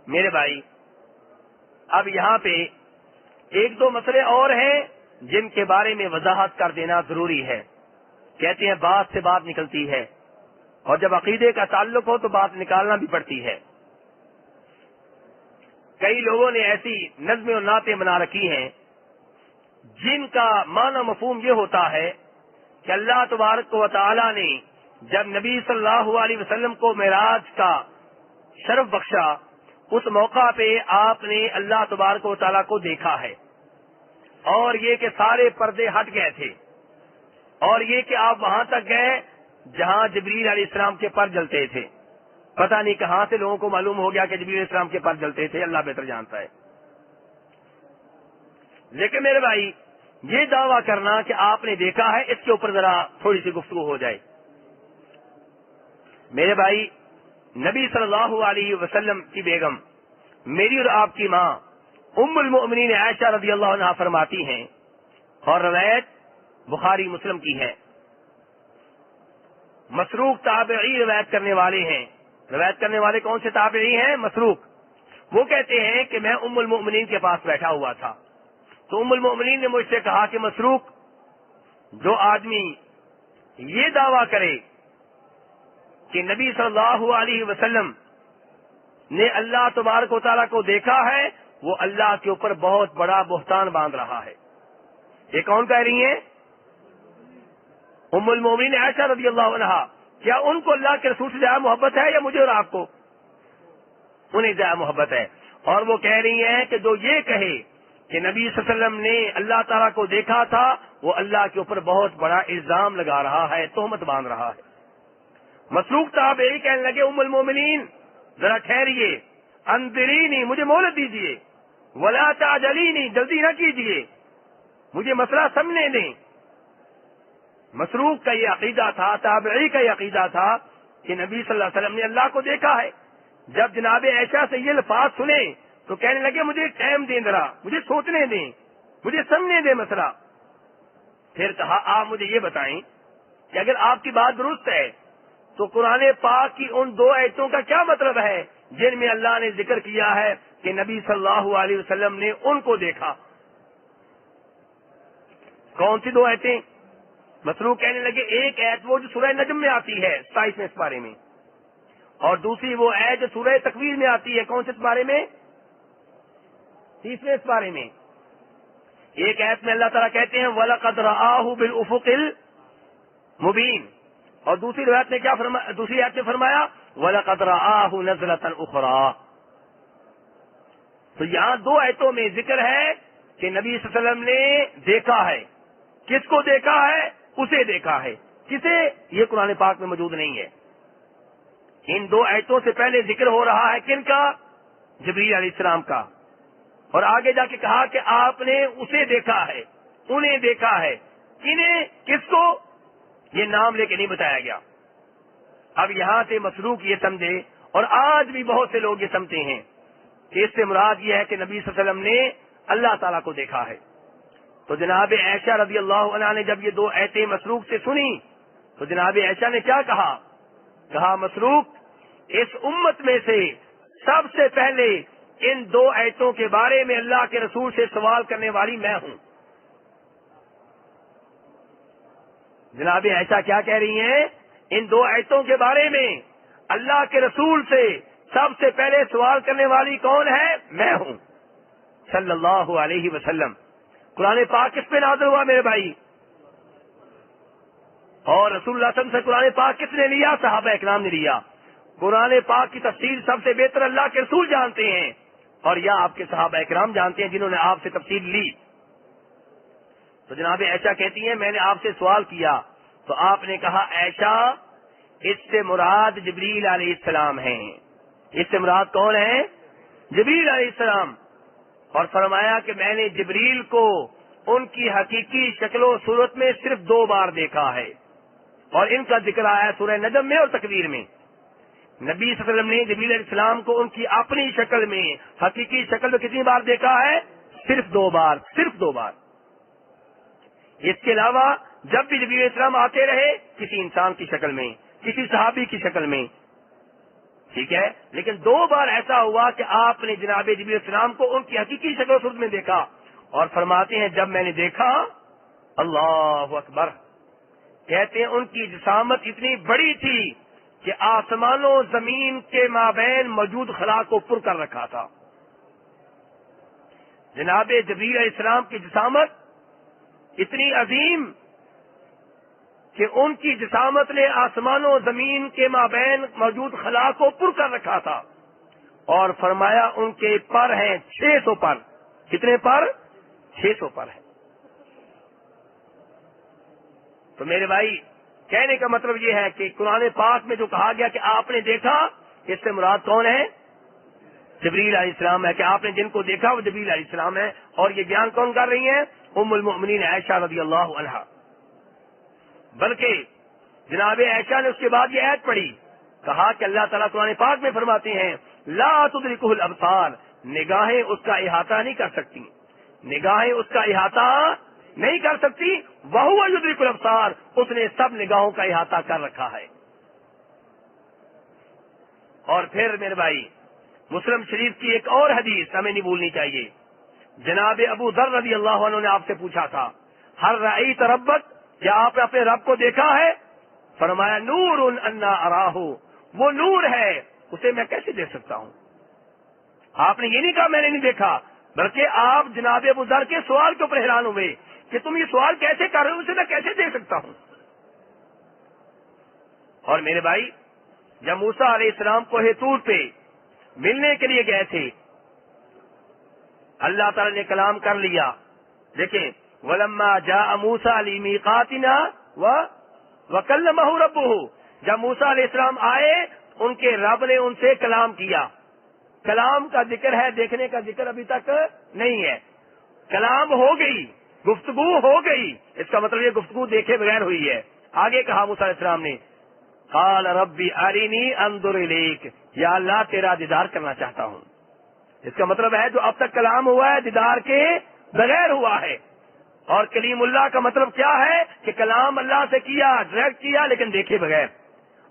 میرے بھائی اب یہاں پہ ایک دو مسئلے اور ہیں جن کے بارے میں وضاحت کر دینا ضروری ہے. کہتے ہیں بات سے بات نکلتی ہے اور جب عقیدے کا تعلق ہو تو بات نکالنا بھی پڑتی ہے. کئی لوگوں نے ایسی نظمیں اور نعتیں بنا رکھی ہیں جن کا معنی مفہوم یہ ہوتا ہے کہ اللہ تبارک و تعالی نے جب نبی صلی اللہ علیہ وسلم کو معراج کا شرف بخشا اس موقع پہ آپ نے اللہ تبارک و تعالی کو دیکھا ہے اور یہ کہ سارے پردے ہٹ گئے تھے اور یہ کہ آپ وہاں تک گئے جہاں جبریل علیہ السلام کے پر جلتے تھے. پتہ نہیں کہاں سے لوگوں کو معلوم ہو گیا کہ جبریل علیہ السلام کے پر جلتے تھے, اللہ بہتر جانتا ہے. لیکن میرے بھائی یہ دعویٰ کرنا کہ آپ نے دیکھا ہے اس کے اوپر ذرا تھوڑی سی گفتگو ہو جائے. میرے بھائی نبی صلی اللہ علیہ وسلم کی بیگم میری اور آپ کی ماں ام المؤمنین عائشہ رضی اللہ عنہا فرماتی ہیں اور روایت بخاری مسلم کی ہے. مسروق تابعی روایت کرنے والے ہیں. روایت کرنے والے کون سے تابعی ہیں؟ مسروق. وہ کہتے ہیں کہ میں ام المؤمنین کے پاس بیٹھا ہوا تھا تو ام المؤمنین نے مجھ سے کہا کہ مسروق جو آدمی یہ دعویٰ کرے کہ نبی صلی اللہ علیہ وسلم نے اللہ تبارک و تعالیٰ کو دیکھا ہے وہ اللہ کے اوپر بہت بڑا بہتان باندھ رہا ہے. یہ کون کہہ رہی ہیں؟ ام المومنین عائشہ رضی اللہ عنہا. کیا ان کو اللہ کے رسول سے زیادہ محبت ہے یا مجھے اور آپ کو؟ انہیں زیادہ محبت ہے. اور وہ کہہ رہی ہیں کہ جو یہ کہے کہ نبی صلی اللہ علیہ وسلم نے اللہ تعالیٰ کو دیکھا تھا وہ اللہ کے اوپر بہت بڑا الزام لگا رہا ہے, تہمت باندھ رہا ہے. مسروق تابعی کہنے لگے ام المومنین ذرا ٹھہریے, انظرینی مجھے مہلت دیجیے, ولا تعجلینی جلدی نہ کیجیے, مجھے مسئلہ سمجھنے دیں. مسروق کا یہ عقیدہ تھا, تابعی کا یہ عقیدہ تھا کہ نبی صلی اللہ علیہ وسلم نے اللہ کو دیکھا ہے. جب جناب عائشہ سے یہ الفاظ سنے تو کہنے لگے مجھے ٹائم دیں, ذرا مجھے سوچنے دیں, مجھے سمجھنے دیں مسئلہ. پھر کہا آپ مجھے یہ بتائیں کہ اگر آپ کی بات درست ہے تو قرآن پاک کی ان دو آیتوں کا کیا مطلب ہے جن میں اللہ نے ذکر کیا ہے کہ نبی صلی اللہ علیہ وسلم نے ان کو دیکھا؟ کون سی دو آیتیں؟ مسروق کہنے لگے ایک آیت وہ جو سورہ نجم میں آتی ہے 27ویں سپارے میں, اور دوسری وہ آیت جو سورہ تکویر میں آتی ہے کون سے سپارے میں؟ 30ویں سپارے میں. ایک آیت میں اللہ تعالیٰ کہتے ہیں وَلَقَدْ رَآهُ بِالْأُفُقِ الْمُبِينِ, اور دوسری روایت میں کیا فرمایا؟ دوسری آیت میں فرمایا وَلَقَدْ رَآهُ نَزْلَةً أُخْرَىٰ. تو یہاں دو آیتوں میں ذکر ہے کہ نبی صلی اللہ علیہ وسلم نے دیکھا ہے. کس کو دیکھا ہے؟ اسے دیکھا ہے. کسے؟ یہ قرآن پاک میں موجود نہیں ہے. ان دو آیتوں سے پہلے ذکر ہو رہا ہے کن کا؟ جبریل علیہ السلام کا. اور آگے جا کے کہا کہ آپ نے اسے دیکھا ہے, انہیں دیکھا ہے. کنہیں؟ کس کو؟ یہ نام لے کے نہیں بتایا گیا. اب یہاں سے مسروق یہ سمجھے, اور آج بھی بہت سے لوگ یہ سمجھتے ہیں کہ اس سے مراد یہ ہے کہ نبی صلی اللہ علیہ وسلم نے اللہ تعالیٰ کو دیکھا ہے. تو جناب عائشہ رضی اللہ عنہا نے جب یہ دو آیتیں مسروق سے سنی تو جناب عائشہ نے کیا کہا؟ کہا مسروق اس امت میں سے سب سے پہلے ان دو آیتوں کے بارے میں اللہ کے رسول سے سوال کرنے والی میں ہوں. جناب عائشہ کیا کہہ رہی ہیں؟ ان دو آیتوں کے بارے میں اللہ کے رسول سے سب سے پہلے سوال کرنے والی کون ہے؟ میں ہوں صلی اللہ علیہ وسلم. قرآن پاک کس پہ نازل ہوا میرے بھائی؟ اور رسول اللہ صلی اللہ علیہ وسلم سے قرآن پاک کس نے لیا؟ صحابہ اکرام نے لیا. قرآن پاک کی تفسیر سب سے بہتر اللہ کے رسول جانتے ہیں, اور یا آپ کے صحابہ اکرام جانتے ہیں جنہوں نے آپ سے تفسیر لی. تو جناب عائشہ کہتی ہیں میں نے آپ سے سوال کیا تو آپ نے کہا عائشہ اس سے مراد جبریل علیہ السلام ہیں. اس سے مراد کون ہے؟ جبریل علیہ السلام. اور فرمایا کہ میں نے جبریل کو ان کی حقیقی شکل و صورت میں صرف 2 بار دیکھا ہے, اور ان کا ذکر آیا سورہ نجم میں اور تکویر میں. نبی صلی اللہ علیہ وسلم نے جبریل علیہ السلام کو ان کی اپنی شکل میں, حقیقی شکل میں کتنی بار دیکھا ہے؟ صرف 2 بار, صرف 2 بار. اس کے علاوہ جب بھی جبریل علیہ السلام آتے رہے کسی انسان کی شکل میں, کسی صحابی کی شکل میں. ٹھیک ہے، لیکن 2 بار ایسا ہوا کہ آپ نے جناب جبریل علیہ السلام کو ان کی حقیقی شکل و صورت میں دیکھا، اور فرماتے ہیں جب میں نے دیکھا، اللہ اکبر، کہتے ہیں ان کی جسامت اتنی بڑی تھی کہ آسمان و زمین کے مابین موجود خلا کو پر کر رکھا تھا۔ جناب جبریل علیہ السلام کی جسامت اتنی عظیم کہ ان کی جسامت نے آسمان و زمین کے مابین موجود خلا کو پر کر رکھا تھا، اور فرمایا ان کے پر ہیں 600 پر۔ کتنے پر؟ 600 پر ہیں۔ تو میرے بھائی کہنے کا مطلب یہ ہے کہ قرآن پاک میں جو کہا گیا کہ آپ نے دیکھا، اس سے مراد کون ہے؟ جبریل علیہ السلام ہے، کہ آپ نے جن کو دیکھا وہ جبریل علیہ السلام ہے۔ اور یہ بیان کون کر رہی ہیں؟ ام المؤمنین عائشہ رضی اللہ عنہا۔ بلکہ جناب عائشہ نے اس کے بعد یہ آیت پڑھی، کہا کہ اللہ تعالیٰ قرآن پاک میں فرماتے ہیں لا تدرکہ الابصار، نگاہیں اس کا احاطہ نہیں کر سکتی، نگاہیں اس کا احاطہ نہیں کر سکتی، وہو یدرک الابصار، اس نے سب نگاہوں کا احاطہ کر رکھا ہے۔ اور پھر میرے بھائی مسلم شریف کی ایک اور حدیث ہمیں نہیں بھولنی چاہیے۔ جناب ابو ذر رضی اللہ عنہ نے آپ سے پوچھا تھا ہل رأیت ربک، کیا آپ نے اپنے رب کو دیکھا ہے؟ فرمایا نور انا اراہ، وہ نور ہے، اسے میں کیسے دیکھ سکتا ہوں؟ آپ نے یہ نہیں کہا میں نے نہیں دیکھا، بلکہ آپ جناب ابو ذر کے سوال کے اوپر حیران ہوئے کہ تم یہ سوال کیسے کر رہے ہو، اسے میں کیسے دیکھ سکتا ہوں؟ اور میرے بھائی جب موسیٰ علیہ السلام کوہ طور پہ ملنے کے لیے گئے تھے، اللہ تعالی نے کلام کر لیا۔ دیکھیں وَلَمَّا جَاءَ مُوسَىٰ لِمِيقَاتِنَا وَكَلَّمَهُ رَبُّهُ، جب موسیٰ علیہ السلام آئے ان کے رب نے ان سے کلام کیا۔ کلام کا ذکر ہے، دیکھنے کا ذکر ابھی تک نہیں ہے۔ کلام ہو گئی، گفتگو ہو گئی، اس کا مطلب یہ گفتگو دیکھے بغیر ہوئی ہے۔ آگے کہا موسیٰ علیہ السلام نے قال ربی ارینی انظر الیک، یا اللہ تیرا دیدار کرنا چاہتا ہوں۔ اس کا مطلب ہے جو اب تک کلام ہوا ہے دیدار کے بغیر ہوا ہے۔ اور کلیم اللہ کا مطلب کیا ہے کہ کلام اللہ سے کیا، ڈائریکٹ کیا، لیکن دیکھے بغیر۔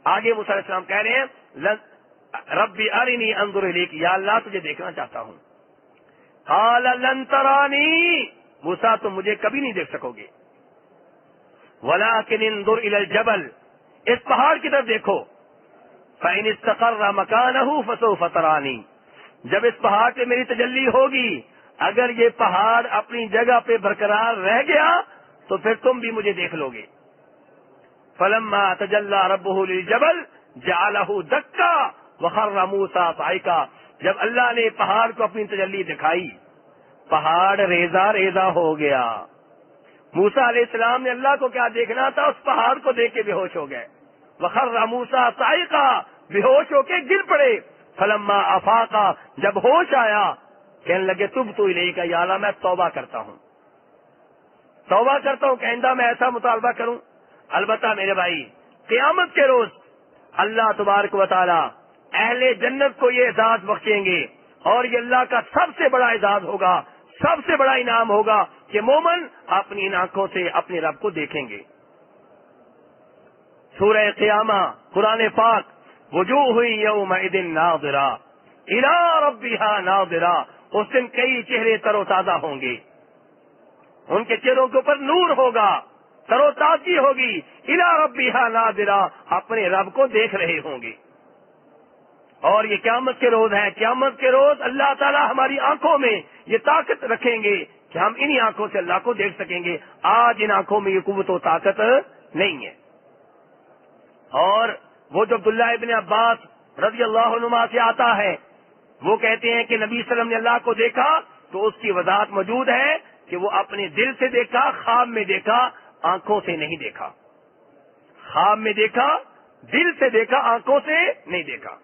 آگے موسیٰ علیہ السلام کہہ رہے ہیں ربی ارینی انظر الیک، یا اللہ تجھے دیکھنا چاہتا ہوں۔ قال لن ترانی، موسیٰ تم مجھے کبھی نہیں دیکھ سکو گے، ولکن انظر الی الجبل، اس پہاڑ کی طرف دیکھو، فإن استقر مکانہ فسوف ترانی، جب اس پہاڑ پہ میری تجلی ہوگی، اگر یہ پہاڑ اپنی جگہ پہ برقرار رہ گیا تو پھر تم بھی مجھے دیکھ لو گے۔ فلما تجلی ربہ للجبل جعلہ دکا وخر موسیٰ صعقا، جب اللہ نے پہاڑ کو اپنی تجلی دکھائی، پہاڑ ریزہ ریزہ ہو گیا۔ موسیٰ علیہ السلام نے اللہ کو کیا دیکھنا تھا، اس پہاڑ کو دیکھ کے بے ہوش ہو گئے۔ وخر موسیٰ صعقا، بے ہوش ہو کے گر پڑے۔ فلما افاقا، جب ہوش آیا کہنے لگے تبت الیک، یا اللہ میں توبہ کرتا ہوں، توبہ کرتا ہوں، کہ آئندہ میں ایسا مطالبہ کروں۔ البتہ میرے بھائی قیامت کے روز اللہ تبارک و تعالی اہل جنت کو یہ اعزاز بخشیں گے، اور یہ اللہ کا سب سے بڑا اعزاز ہوگا، سب سے بڑا انعام ہوگا کہ مومن اپنی ان آنکھوں سے اپنے رب کو دیکھیں گے۔ سورہ قیامہ قرآن پاک وجوہ یومئذ ناظرہ الی ربہا ناظرہ، اس دن کئی چہرے تر و تازہ ہوں گے، ان کے چہروں کے اوپر نور ہوگا، تر و تازگی ہوگی، الی ربہا ناظرہ، اپنے رب کو دیکھ رہے ہوں گے۔ اور یہ قیامت کے روز ہے، قیامت کے روز اللہ تعالی ہماری آنکھوں میں یہ طاقت رکھیں گے کہ ہم انہی آنکھوں سے اللہ کو دیکھ سکیں گے۔ آج ان آنکھوں میں یہ قوت و طاقت نہیں ہے۔ اور وہ جو عبداللہ ابن عباس رضی اللہ عنہما سے آتا ہے، وہ کہتے ہیں کہ نبی صلی اللہ علیہ وسلم نے اللہ کو دیکھا، تو اس کی وضاحت موجود ہے کہ وہ اپنے دل سے دیکھا، خواب میں دیکھا، آنکھوں سے نہیں دیکھا۔ خواب میں دیکھا، دل سے دیکھا، آنکھوں سے نہیں دیکھا۔